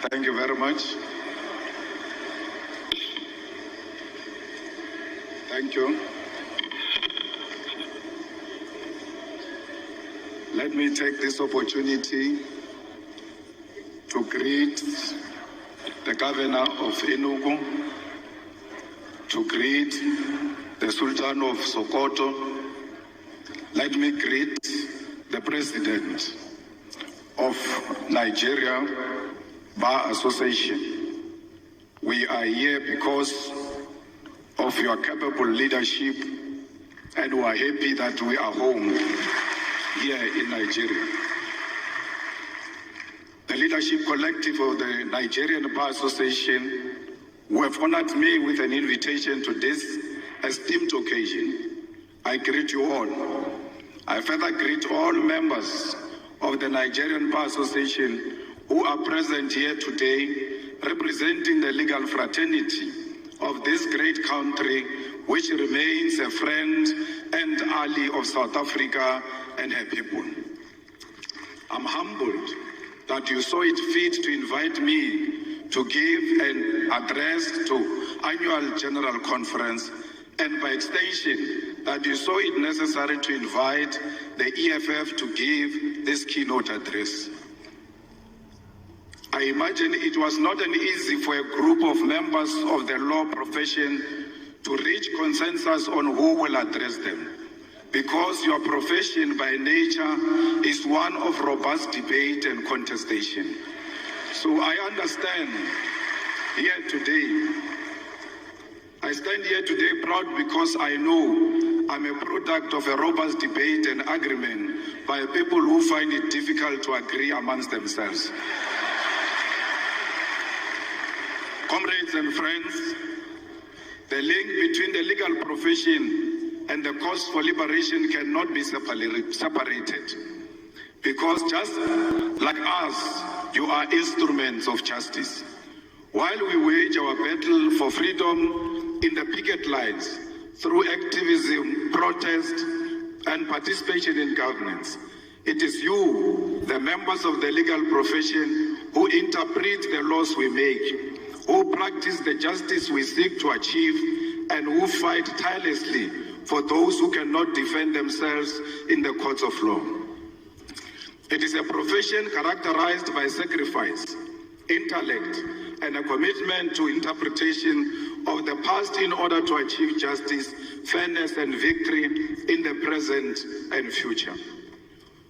Thank you very much. Thank you. Let me take this opportunity to greet the Governor of Enugu, to greet the Sultan of Sokoto. Let me greet the President of Nigeria Bar Association. We are here because of your capable leadership, and we are happy that we are home here in Nigeria. The leadership collective of the Nigerian Bar Association, who have honored me with an invitation to this esteemed occasion, I greet you all. I further greet all members of the Nigerian Bar Association who are present here today, representing the legal fraternity of this great country, which remains a friend and ally of South Africa and her people. I'm humbled that you saw it fit to invite me to give an address to annual general conference, and by extension, that you saw it necessary to invite the EFF to give this keynote address. I imagine it was not an easy for a group of members of the law profession to reach consensus on who will address them, because your profession by nature is one of robust debate and contestation. So I understand here today, I stand here today proud because I know I'm a product of a robust debate and agreement by people who find it difficult to agree amongst themselves. Comrades and friends, the link between the legal profession and the cause for liberation cannot be separated. Because just like us, you are instruments of justice. While we wage our battle for freedom in the picket lines, through activism, protest, and participation in governance, it is you, the members of the legal profession, who interpret the laws we make, who practice the justice we seek to achieve, and who fight tirelessly for those who cannot defend themselves in the courts of law. It is a profession characterized by sacrifice, intellect, and a commitment to interpretation of the past in order to achieve justice, fairness, and victory in the present and future.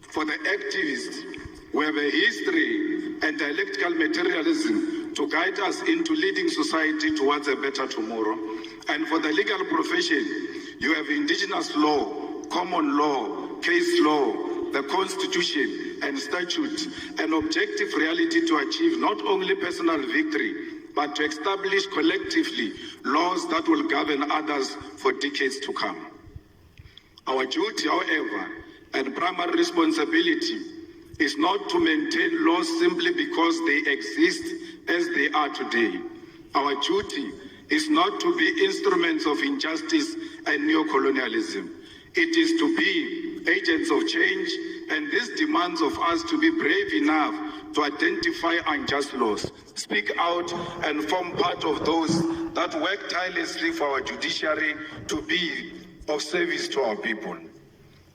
For the activists, we have a history and dialectical materialism to guide us into leading society towards a better tomorrow. And for the legal profession, you have indigenous law, common law, case law, the Constitution and statute, an objective reality to achieve not only personal victory, but to establish collectively laws that will govern others for decades to come. Our duty, however, and primary responsibility is not to maintain laws simply because they exist as they are today. Our duty is not to be instruments of injustice and neo-colonialism. It is to be agents of change, and this demands of us to be brave enough to identify unjust laws, speak out, and form part of those that work tirelessly for our judiciary to be of service to our people.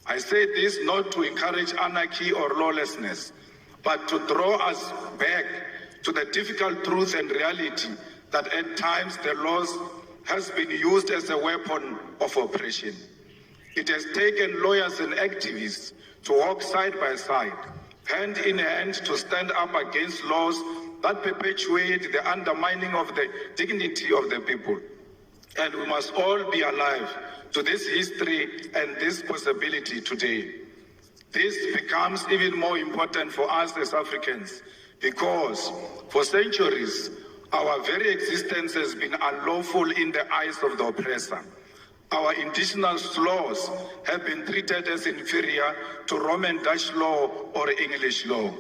I say this not to encourage anarchy or lawlessness, but to draw us back to the difficult truth and reality that at times the laws has been used as a weapon of oppression. It has taken lawyers and activists to walk side by side, hand in hand, to stand up against laws that perpetuate the undermining of the dignity of the people. And we must all be alive to this history and this possibility today. This becomes even more important for us as Africans because for centuries, our very existence has been unlawful in the eyes of the oppressor. Our indigenous laws have been treated as inferior to Roman Dutch law or English law.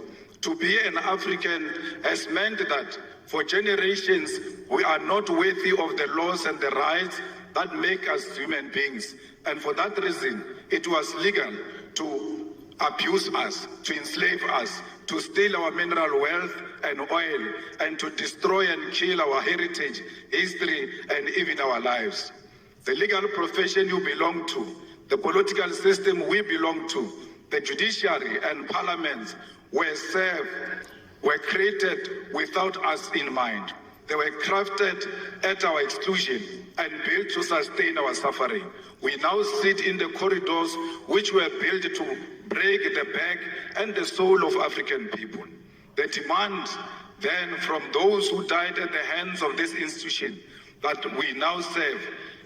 To be an African has meant that for generations we are not worthy of the laws and the rights that make us human beings. And for that reason, it was legal to abuse us, to enslave us, to steal our mineral wealth and oil, and to destroy and kill our heritage, history, and even our lives. The legal profession you belong to, the political system we belong to, the judiciary and parliaments were created without us in mind. They were crafted at our exclusion and built to sustain our suffering. We now sit in the corridors which were built to break the back and the soul of African people. The demand then from those who died at the hands of this institution that we now serve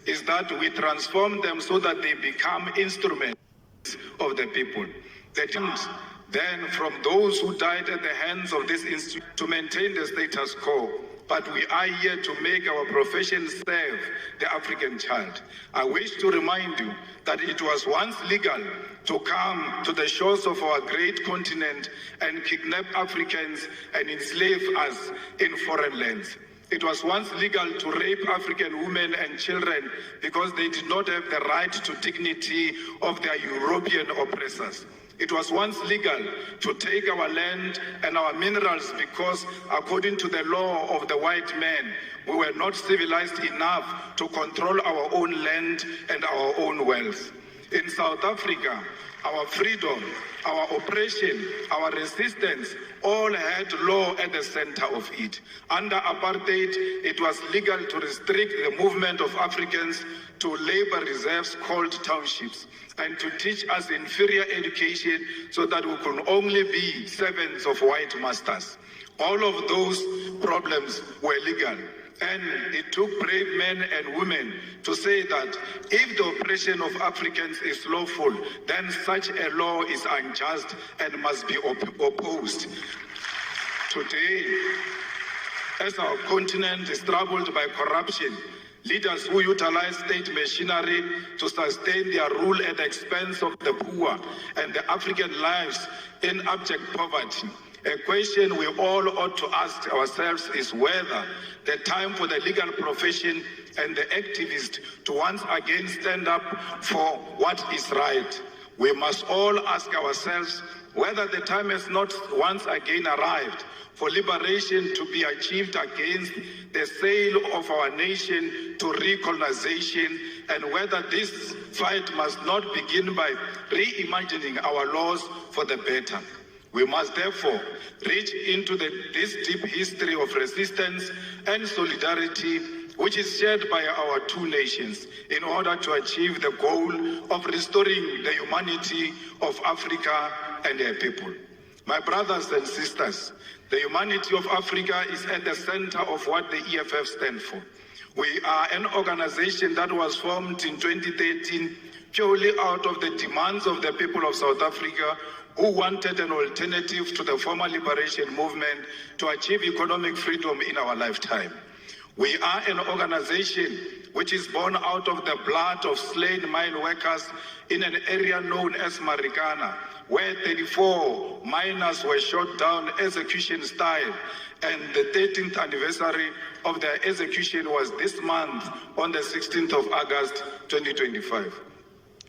is that we transform them so that they become instruments of the people. The demand then from those who died at the hands of this institution to maintain the status quo, but we are here to make our profession serve the African child. I wish to remind you that it was once legal to come to the shores of our great continent and kidnap Africans and enslave us in foreign lands. It was once legal to rape African women and children because they did not have the right to dignity of their European oppressors. It was once legal to take our land and our minerals because, according to the law of the white man, we were not civilized enough to control our own land and our own wealth. In South Africa, our freedom, our oppression, our resistance, all had law at the center of it. Under apartheid, it was legal to restrict the movement of Africans to labor reserves called townships, and to teach us inferior education so that we could only be servants of white masters. All of those problems were legal. And it took brave men and women to say that if the oppression of Africans is lawful, then such a law is unjust and must be opposed. Today, as our continent is troubled by corruption, leaders who utilize state machinery to sustain their rule at the expense of the poor and the African lives in abject poverty. A question we all ought to ask ourselves is whether the time for the legal profession and the activists to once again stand up for what is right. We must all ask ourselves whether the time has not once again arrived for liberation to be achieved against the sale of our nation to recolonization, and whether this fight must not begin by reimagining our laws for the better. We must therefore reach into this deep history of resistance and solidarity which is shared by our two nations in order to achieve the goal of restoring the humanity of Africa and their people. My brothers and sisters, the humanity of Africa is at the center of what the EFF stands for. We are an organization that was formed in 2013 purely out of the demands of the people of South Africa who wanted an alternative to the former liberation movement to achieve economic freedom in our lifetime. We are an organization which is born out of the blood of slain mine workers in an area known as Marikana, where 34 miners were shot down execution style, and the 13th anniversary of their execution was this month on the 16th of August 2025.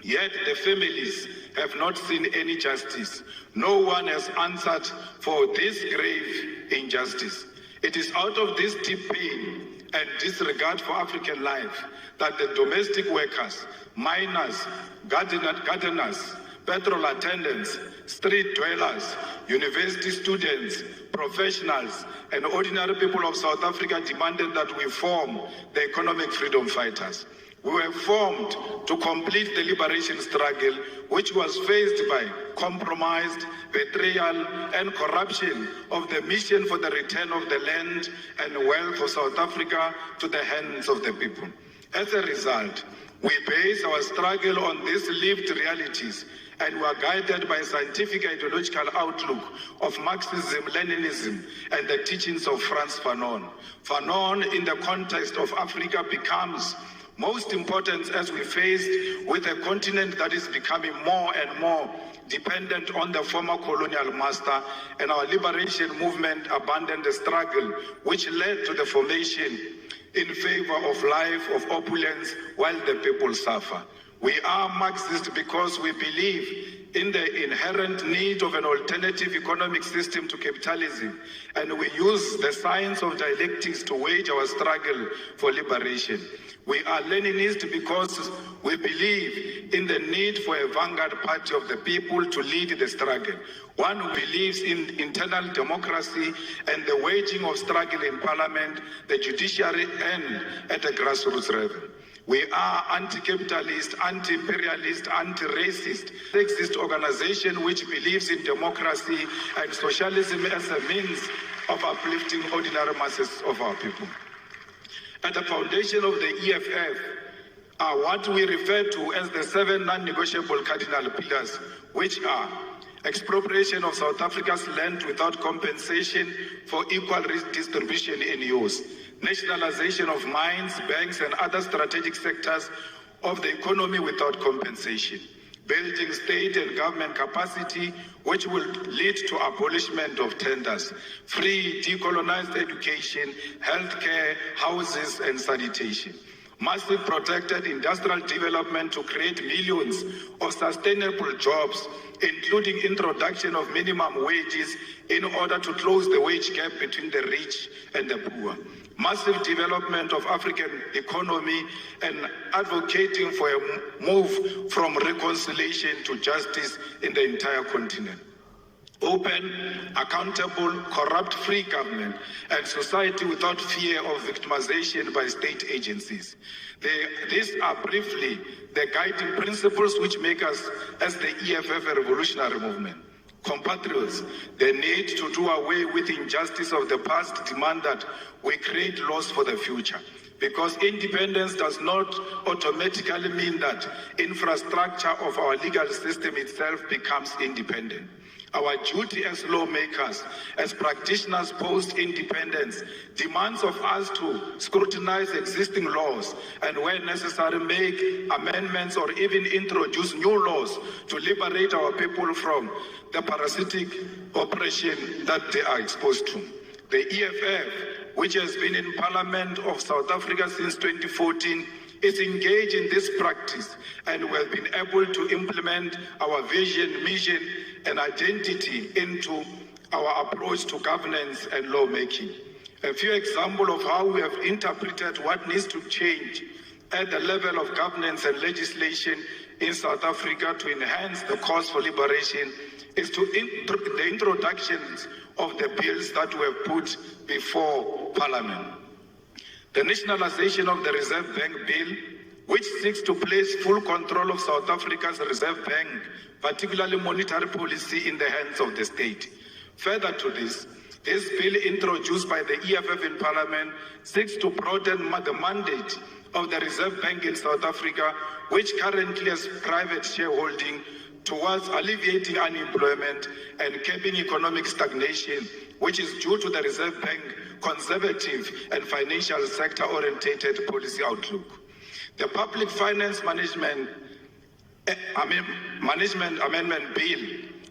Yet the families have not seen any justice. No one has answered for this grave injustice. It is out of this deep pain and disregard for African life that the domestic workers, miners, gardeners, petrol attendants, street dwellers, university students, professionals, and ordinary people of South Africa demanded that we form the economic freedom fighters. We were formed to complete the liberation struggle, which was faced by compromised, betrayal, and corruption of the mission for the return of the land and wealth of South Africa to the hands of the people. As a result, we base our struggle on these lived realities, and we are guided by a scientific ideological outlook of Marxism, Leninism, and the teachings of Frantz Fanon. Fanon, in the context of Africa, becomes most important as we face with a continent that is becoming more and more dependent on the former colonial master, and our liberation movement abandoned the struggle which led to the formation in favor of life of opulence while the people suffer. We are Marxist because we believe in the inherent need of an alternative economic system to capitalism, and we use the science of dialectics to wage our struggle for liberation. We are Leninist because we believe in the need for a vanguard party of the people to lead the struggle, one who believes in internal democracy and the waging of struggle in parliament, the judiciary, and at a grassroots level. We are anti-capitalist, anti-imperialist, anti-racist, sexist organization which believes in democracy and socialism as a means of uplifting ordinary masses of our people. At the foundation of the EFF are what we refer to as the 7 non-negotiable cardinal pillars, which are expropriation of South Africa's land without compensation for equal redistribution in use, nationalization of mines, banks, and other strategic sectors of the economy without compensation, building state and government capacity, which will lead to abolishment of tenders, free decolonized education, healthcare, houses, and sanitation, massive protected industrial development to create millions of sustainable jobs, including introduction of minimum wages in order to close the wage gap between the rich and the poor, massive development of African economy, and advocating for a move from reconciliation to justice in the entire continent. Open, accountable, corrupt-free government and society without fear of victimization by state agencies. These are briefly the guiding principles which make us, as the EFF, a revolutionary movement. Compatriots, the need to do away with injustice of the past demand that we create laws for the future, because independence does not automatically mean that infrastructure of our legal system itself becomes independent. Our duty as lawmakers, as practitioners post-independence, demands of us to scrutinize existing laws and, where necessary, make amendments or even introduce new laws to liberate our people from the parasitic oppression that they are exposed to. The EFF, which has been in Parliament of South Africa since 2014, is engaged in this practice, and we have been able to implement our vision, mission, and identity into our approach to governance and lawmaking. A few examples of how we have interpreted what needs to change at the level of governance and legislation in South Africa to enhance the cause for liberation is the introductions of the bills that were put before Parliament. The nationalization of the Reserve Bank Bill, which seeks to place full control of South Africa's Reserve Bank, particularly monetary policy, in the hands of the state. Further to this bill introduced by the EFF in Parliament seeks to broaden the mandate of the Reserve Bank in South Africa, which currently has private shareholding, towards alleviating unemployment and capping economic stagnation, which is due to the Reserve Bank conservative and financial sector-orientated policy outlook. The Public Finance Management Amendment Bill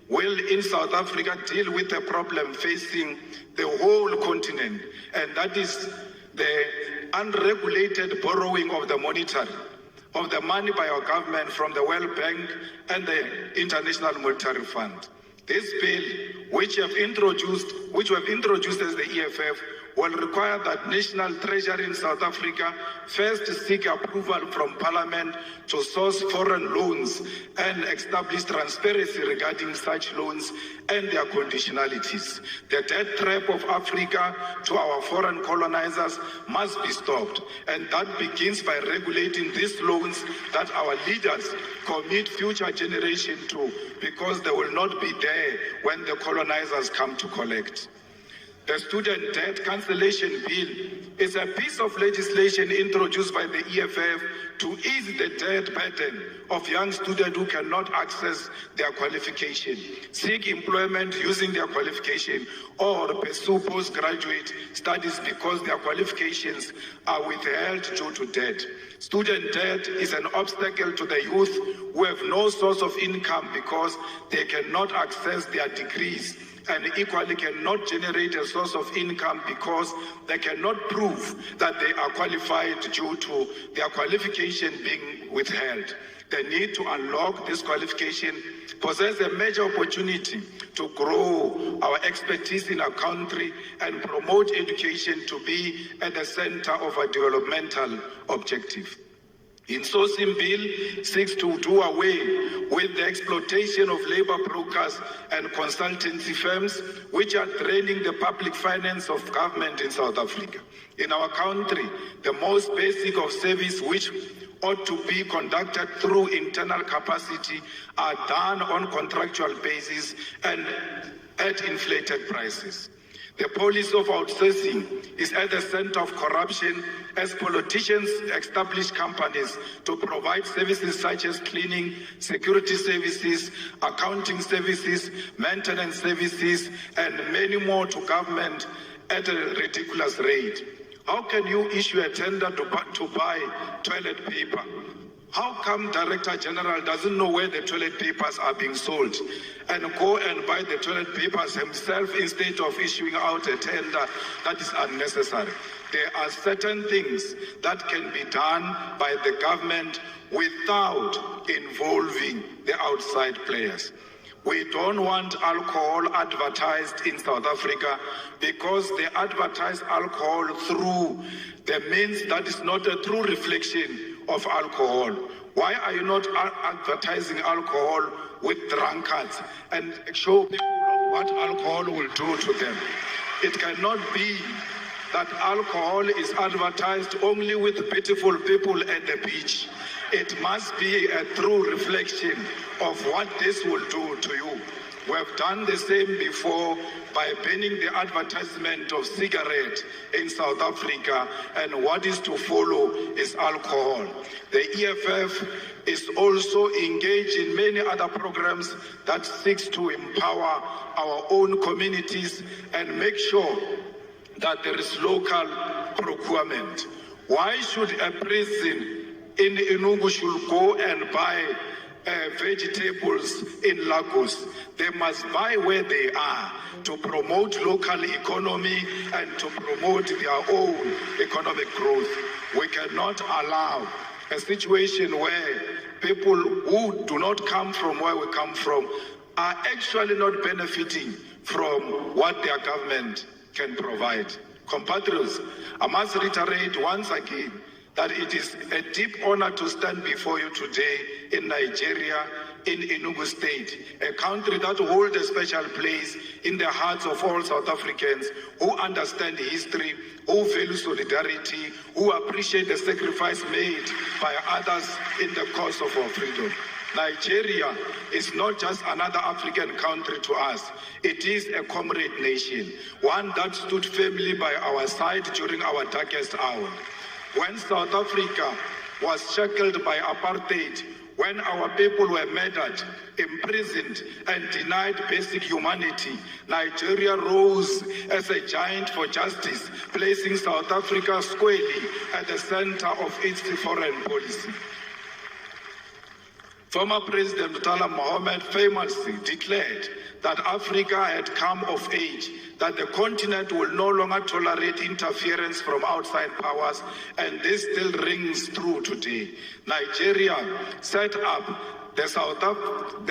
will in South Africa deal with a problem facing the whole continent, and that is the unregulated borrowing of the money by our government from the World Bank and the International Monetary Fund. This bill, which we have introduced as the EFF, will require that National Treasury in South Africa first seek approval from Parliament to source foreign loans and establish transparency regarding such loans and their conditionalities. The debt trap of Africa to our foreign colonizers must be stopped, and that begins by regulating these loans that our leaders commit future generations to, because they will not be there when the colonizers come to collect. The Student Debt Cancellation Bill is a piece of legislation introduced by the EFF to ease the debt burden of young students who cannot access their qualification, seek employment using their qualification, or pursue postgraduate studies because their qualifications are withheld due to debt. Student debt is an obstacle to the youth who have no source of income because they cannot access their degrees and equally cannot generate a source of income because they cannot prove that they are qualified due to their qualification being withheld. They need to unlock this qualification, possess a major opportunity to grow our expertise in our country and promote education to be at the center of our developmental objective. Insourcing bill seeks to do away with the exploitation of labor brokers and consultancy firms which are draining the public finance of government in South Africa. In our country, the most basic of service which ought to be conducted through internal capacity are done on contractual basis and at inflated prices. The policy of outsourcing is at the center of corruption as politicians establish companies to provide services such as cleaning, security services, accounting services, maintenance services, and many more to government at a ridiculous rate. How can you issue a tender to buy toilet paper? How come Director General doesn't know where the toilet papers are being sold and go and buy the toilet papers himself instead of issuing out a tender that is unnecessary? There are certain things that can be done by the government without involving the outside players. We don't want alcohol advertised in South Africa because they advertise alcohol through the means that is not a true reflection of alcohol. Why are you not advertising alcohol with drunkards and show people what alcohol will do to them? It cannot be that alcohol is advertised only with beautiful people at the beach. It must be a true reflection of what this will do to you. We have done the same before by banning the advertisement of cigarette in South Africa, and what is to follow is alcohol. The EFF is also engaged in many other programs that seeks to empower our own communities and make sure that there is local procurement. Why should a prison in Enugu should go and buy vegetables in Lagos? They must buy where they are to promote local economy and to promote their own economic growth. We cannot allow a situation where people who do not come from where we come from are actually not benefiting from what their government can provide. Compatriots, I must reiterate once again that it is a deep honor to stand before you today in Nigeria, in Enugu State, a country that holds a special place in the hearts of all South Africans who understand history, who value solidarity, who appreciate the sacrifice made by others in the cause of our freedom. Nigeria is not just another African country to us. It is a comrade nation, one that stood firmly by our side during our darkest hour. When South Africa was shackled by apartheid, when our people were murdered, imprisoned, and denied basic humanity, Nigeria rose as a giant for justice, placing South Africa squarely at the center of its foreign policy. Former President Murtala Mohammed famously declared that Africa had come of age, that the continent will no longer tolerate interference from outside powers, and this still rings true today. Nigeria set up the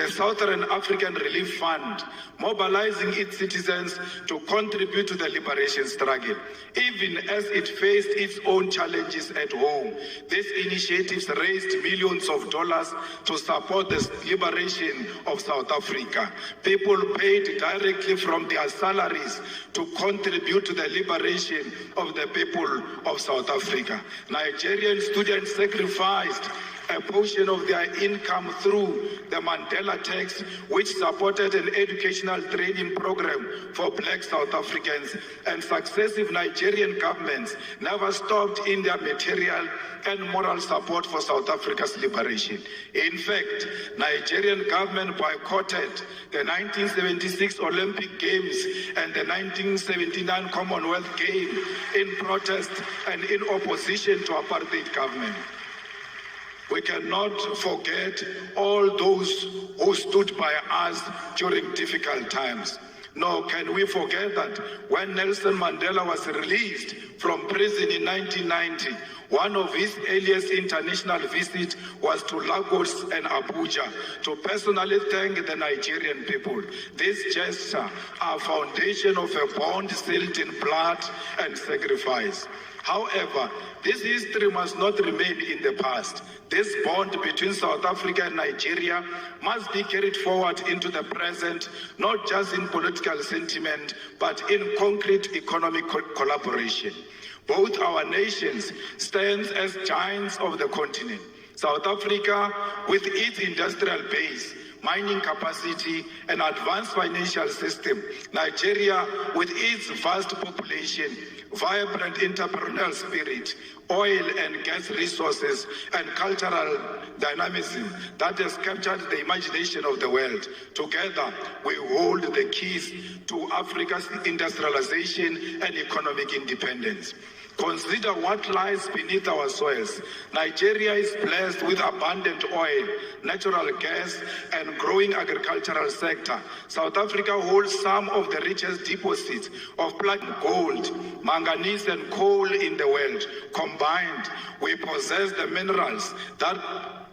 Southern African Relief Fund, mobilizing its citizens to contribute to the liberation struggle. Even as it faced its own challenges at home, these initiatives raised millions of dollars to support the liberation of South Africa. People paid directly from their salaries to contribute to the liberation of the people of South Africa. Nigerian students sacrificed a portion of their income through the Mandela Tax, which supported an educational training program for Black South Africans, and successive Nigerian governments never stopped in their material and moral support for South Africa's liberation. In fact, Nigerian government boycotted the 1976 Olympic Games and the 1979 Commonwealth Games in protest and in opposition to apartheid government. We cannot forget all those who stood by us during difficult times. Nor can we forget that when Nelson Mandela was released from prison in 1990, one of his earliest international visits was to Lagos and Abuja to personally thank the Nigerian people. This gesture, a foundation of a bond sealed in blood and sacrifice. However, this history must not remain in the past. This bond between South Africa and Nigeria must be carried forward into the present, not just in political sentiment, but in concrete economic collaboration. Both our nations stand as giants of the continent. South Africa, with its industrial base, mining capacity, and advanced financial system. Nigeria, with its vast population, vibrant entrepreneurial spirit, oil and gas resources, and cultural dynamism that has captured the imagination of the world. Together, we hold the keys to Africa's industrialization and economic independence. Consider what lies beneath our soils. Nigeria is blessed with abundant oil, natural gas, and growing agricultural sector. South Africa holds some of the richest deposits of platinum, gold, manganese, and coal in the world. Combined, we possess the minerals that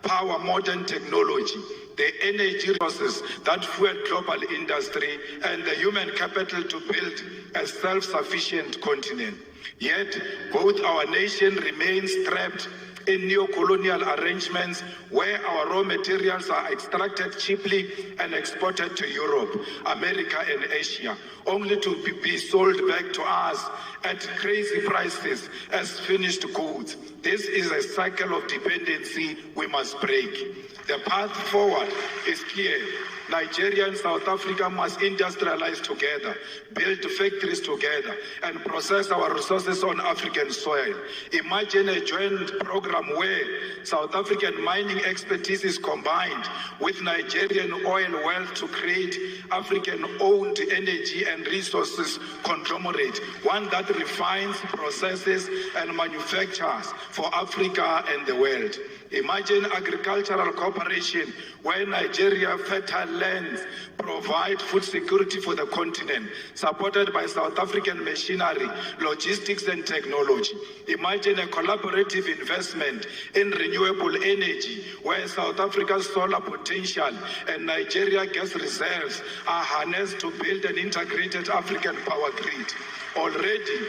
power modern technology, the energy resources that fuel global industry, and the human capital to build a self-sufficient continent. Yet, both our nation remains trapped in neo-colonial arrangements where our raw materials are extracted cheaply and exported to Europe, America, and Asia, only to be sold back to us at crazy prices as finished goods. This is a cycle of dependency we must break. The path forward is clear. Nigeria and South Africa must industrialize together, build factories together, and process our resources on African soil. Imagine a joint program where South African mining expertise is combined with Nigerian oil wealth to create African-owned energy and resources conglomerate, one that refines, processes, and manufactures for Africa and the world. Imagine agricultural cooperation where Nigeria fertile lands provide food security for the continent, supported by South African machinery, logistics, and technology. Imagine a collaborative investment in renewable energy where South Africa's solar potential and Nigeria gas reserves are harnessed to build an integrated African power grid. Already,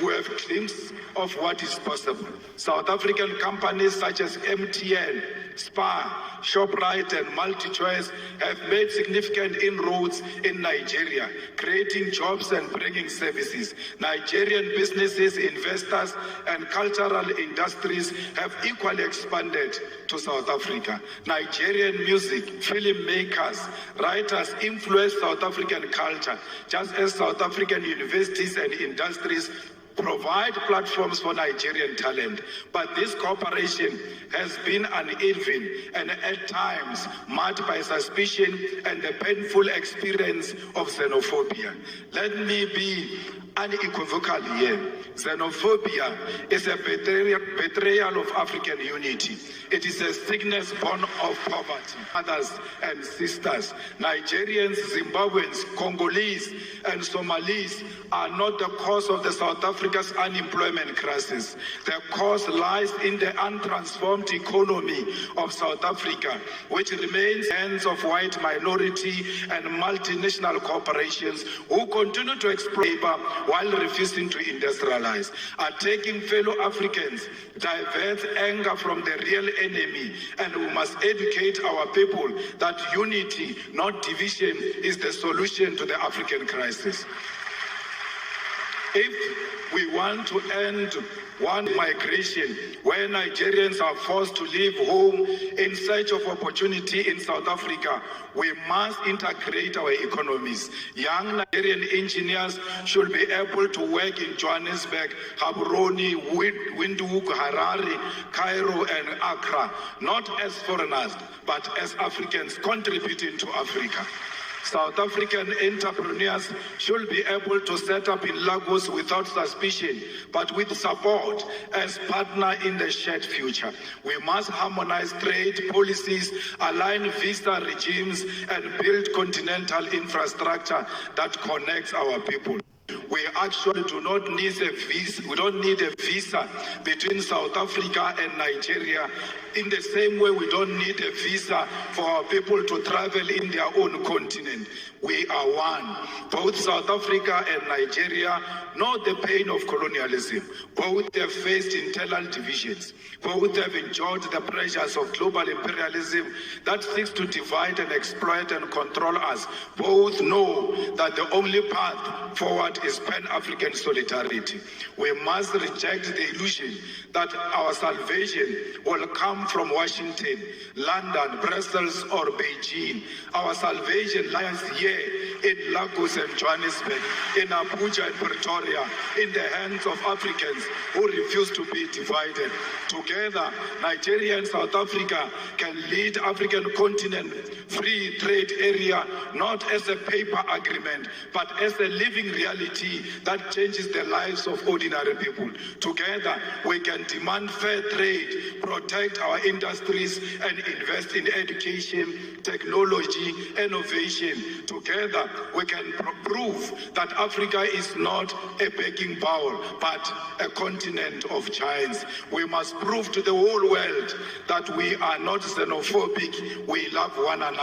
we have glimpses of what is possible. South African companies such as MTN, Spar, Shoprite, and MultiChoice have made significant inroads in Nigeria, creating jobs and bringing services. Nigerian businesses, investors, and cultural industries have equally expanded to South Africa. Nigerian music, filmmakers, writers influence South African culture, just as South African universities and industries provide platforms for Nigerian talent. But this cooperation has been uneven and at times marked by suspicion and the painful experience of xenophobia. Let me be unequivocal here. Xenophobia is a betrayal of African unity. It is a sickness born of poverty. Mothers and sisters, Nigerians, Zimbabweans, Congolese, and Somalis are not the cause of the South Africa's unemployment crisis. The cause lies in the untransformed economy of South Africa, which remains in the hands of white minority and multinational corporations who continue to exploit labor while refusing to industrialize. Attacking fellow Africans diverts anger from the real enemy, and we must educate our people that unity, not division, is the solution to the African crisis. If we want to end one migration where Nigerians are forced to leave home in search of opportunity in South Africa, we must integrate our economies. Young Nigerian engineers should be able to work in Johannesburg, Gaborone, Windhoek, Harare, Cairo, and Accra, not as foreigners, but as Africans contributing to Africa. South African entrepreneurs should be able to set up in Lagos without suspicion, but with support as partner in the shared future. We must harmonize trade policies, align visa regimes, and build continental infrastructure that connects our people. We actually do not need a visa. We don't need a visa between South Africa and Nigeria. In the same way, we don't need a visa for our people to travel in their own continent. We are one. Both South Africa and Nigeria know the pain of colonialism. Both have faced internal divisions. Both have enjoyed the pressures of global imperialism that seeks to divide and exploit and control us. Both know that the only path forward is Pan-African solidarity. We must reject the illusion that our salvation will come from Washington, London, Brussels, or Beijing. Our salvation lies here in Lagos and Johannesburg, in Abuja and Pretoria, in the hands of Africans who refuse to be divided. Together, Nigeria and South Africa can lead African continent free trade area, not as a paper agreement, but as a living reality that changes the lives of ordinary people. Together, we can demand fair trade, protect our industries, and invest in education, technology, innovation. Together, we can prove that Africa is not a begging bowl, but a continent of giants. We must prove to the whole world that we are not xenophobic, we love one another.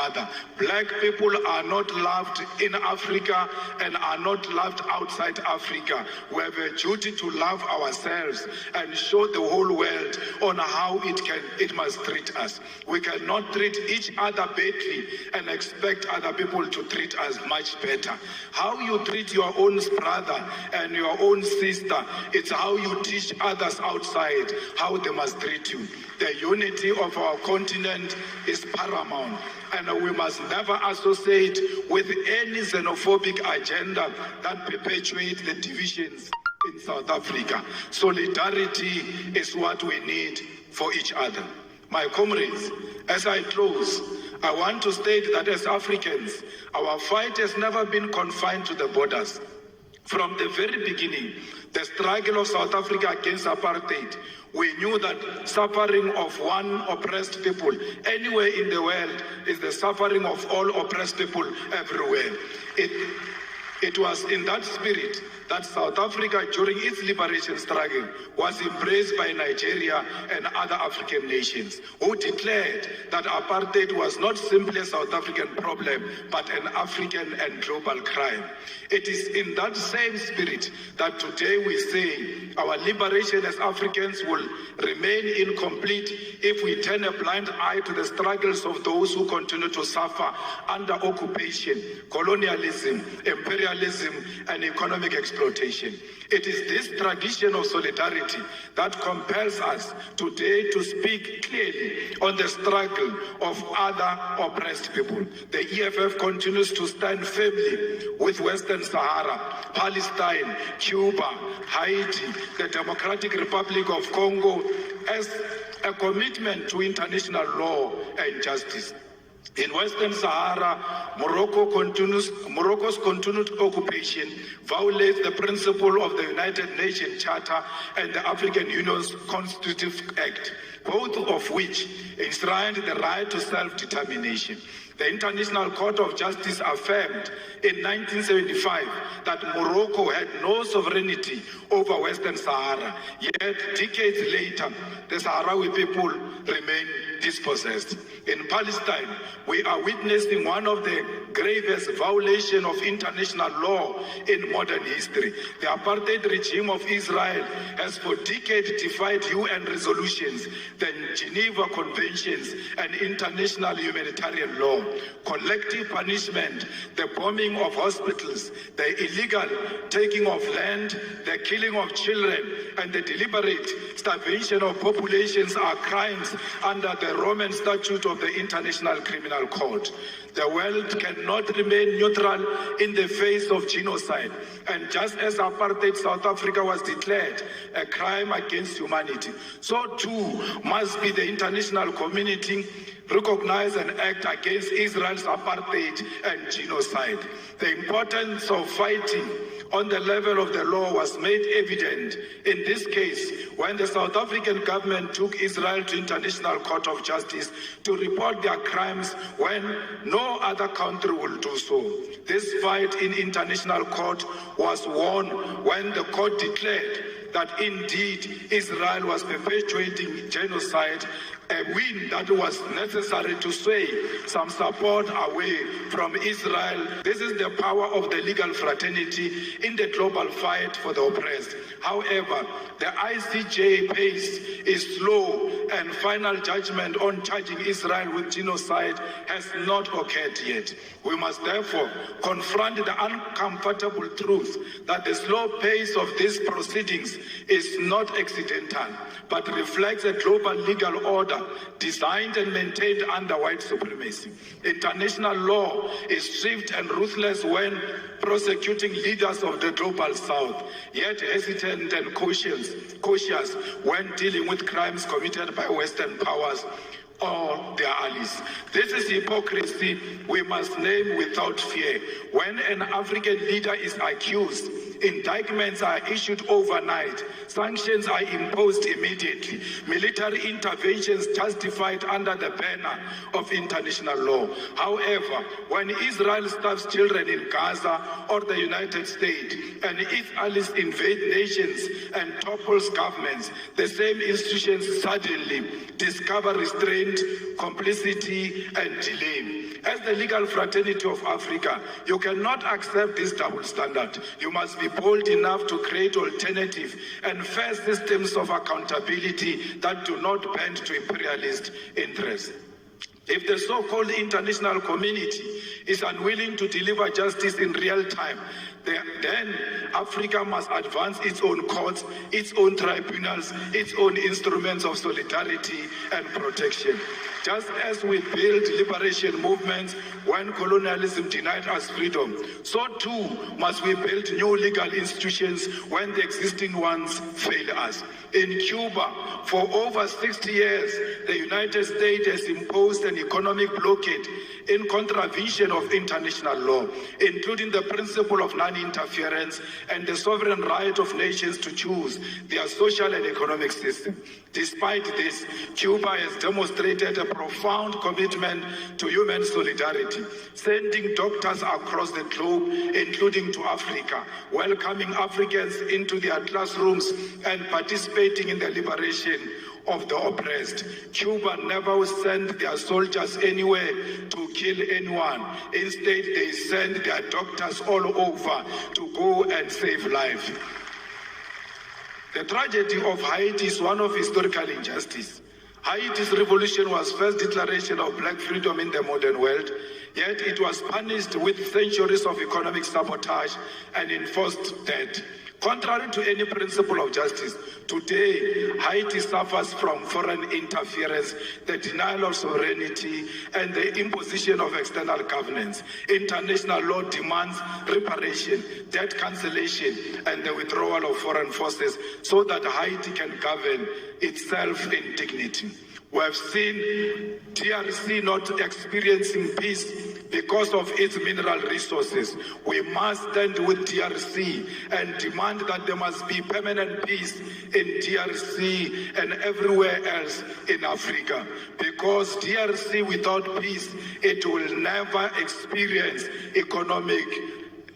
Black people are not loved in Africa and are not loved outside Africa. We have a duty to love ourselves and show the whole world on how it must treat us. We cannot treat each other badly and expect other people to treat us much better. How you treat your own brother and your own sister, it's how you teach others outside how they must treat you. The unity of our continent is paramount, and we must never associate with any xenophobic agenda that perpetuates the divisions in South Africa. Solidarity is what we need for each other. My comrades, as I close, I want to state that as Africans, our fight has never been confined to the borders. From the very beginning, the struggle of South Africa against apartheid, we knew that suffering of one oppressed people anywhere in the world is the suffering of all oppressed people everywhere. It was in that spirit that South Africa, during its liberation struggle, was embraced by Nigeria and other African nations, who declared that apartheid was not simply a South African problem, but an African and global crime. It is in that same spirit that today we say our liberation as Africans will remain incomplete if we turn a blind eye to the struggles of those who continue to suffer under occupation, colonialism, imperialism, and economic exploitation. It is this tradition of solidarity that compels us today to speak clearly on the struggle of other oppressed people. The EFF continues to stand firmly with Western Sahara, Palestine, Cuba, Haiti, the Democratic Republic of Congo as a commitment to international law and justice. In Western Sahara, Morocco's continued occupation violates the principle of the United Nations Charter and the African Union's Constitutive Act, both of which enshrined the right to self-determination. The International Court of Justice affirmed in 1975 that Morocco had no sovereignty over Western Sahara. Yet, decades later, the Sahrawi people remain dispossessed. In Palestine, we are witnessing one of the gravest violations of international law in modern history. The apartheid regime of Israel has for decades defied UN resolutions, the Geneva Conventions, and international humanitarian law. Collective punishment, the bombing of hospitals, the illegal taking of land, the killing of children, and the deliberate starvation of populations are crimes under the Roman Statute of the International Criminal Court. The world can cannot remain neutral in the face of genocide. And just as apartheid South Africa was declared a crime against humanity, so too must be the international community recognize and act against Israel's apartheid and genocide. The importance of fighting on the level of the law was made evident in this case when the South African government took Israel to International Court of Justice to report their crimes when no other country will do so. This fight in international court was won when the court declared that indeed Israel was perpetuating genocide, a win that was necessary to sway some support away from Israel. This is the power of the legal fraternity in the global fight for the oppressed. However, the ICJ pace is slow and final judgment on charging Israel with genocide has not occurred yet. We must therefore confront the uncomfortable truth that the slow pace of these proceedings is not accidental, but reflects a global legal order designed and maintained under white supremacy. International law is swift and ruthless when prosecuting leaders of the global south, yet hesitant and cautious when dealing with crimes committed by Western powers or their allies. This is hypocrisy we must name without fear. When an African leader is accused, indictments are issued overnight, sanctions are imposed immediately, military interventions justified under the banner of international law. However, when Israel starves children in Gaza or the United States and its allies invade nations and topples governments, the same institutions suddenly discover restraint, complicity, and delay. As the legal fraternity of Africa, you cannot accept this double standard. You must be bold enough to create alternative and fair systems of accountability that do not bend to imperialist interests. If the so-called international community is unwilling to deliver justice in real time, then Africa must advance its own courts, its own tribunals, its own instruments of solidarity and protection. Just as we build liberation movements when colonialism denied us freedom, so too must we build new legal institutions when the existing ones fail us. In Cuba, for over 60 years, the United States has imposed an economic blockade in contravention of international law, including the principle of non-interference and the sovereign right of nations to choose their social and economic system. Despite this, Cuba has demonstrated a profound commitment to human solidarity, sending doctors across the globe, including to Africa, welcoming Africans into their classrooms and participating in the liberation of the oppressed. Cuba never sent their soldiers anywhere to kill anyone. Instead, they sent their doctors all over to go and save lives. The tragedy of Haiti is one of historical injustice. Haiti's revolution was first declaration of black freedom in the modern world, yet it was punished with centuries of economic sabotage and enforced debt. Contrary to any principle of justice, today Haiti suffers from foreign interference, the denial of sovereignty, and the imposition of external governance. International law demands reparation, debt cancellation, and the withdrawal of foreign forces so that Haiti can govern itself in dignity. We have seen DRC not experiencing peace because of its mineral resources. We must stand with DRC and demand that there must be permanent peace in DRC and everywhere else in Africa. Because DRC without peace, it will never experience economic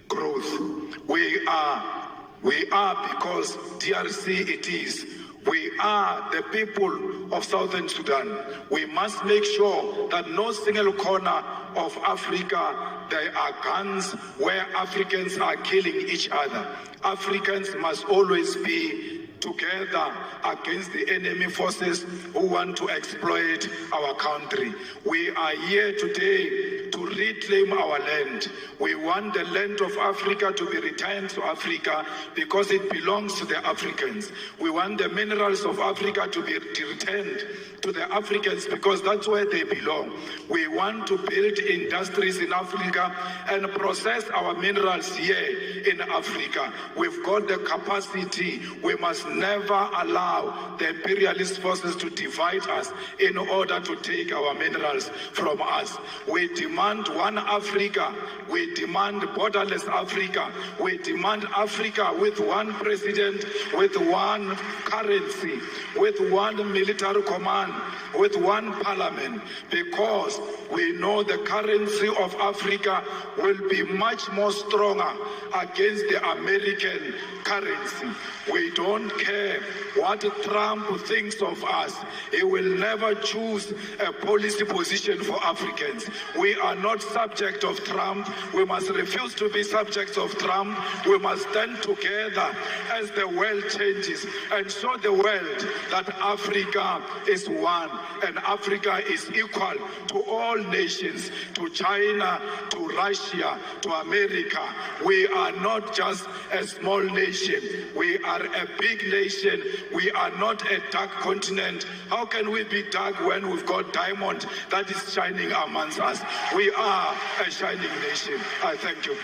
growth. We are because DRC it is. We are the people of Southern Sudan. We must make sure that no single corner of Africa there are guns where Africans are killing each other. Africans must always be together against the enemy forces who want to exploit our country. We are here today to reclaim our land. We want the land of Africa to be returned to Africa because it belongs to the Africans. We want the minerals of Africa to be returned to the Africans because that's where they belong. We want to build industries in Africa and process our minerals here in Africa. We've got the capacity. We must never allow the imperialist forces to divide us in order to take our minerals from us. We demand one Africa. We demand borderless Africa. We demand Africa with one president, with one currency, with one military command, with one parliament, because we know the currency of Africa will be much more stronger against the American currency. We don't care what Trump thinks of us. He will never choose a policy position for Africans. We are not subject of Trump. We must refuse to be subjects of Trump. We must stand together as the world changes and show the world that Africa is one and Africa is equal to all nations, to China, to Russia, to America. We are not just a small nation. We are a big nation. We are not a dark continent. How can we be dark when we've got diamond that is shining amongst us? We are a shining nation. I thank you.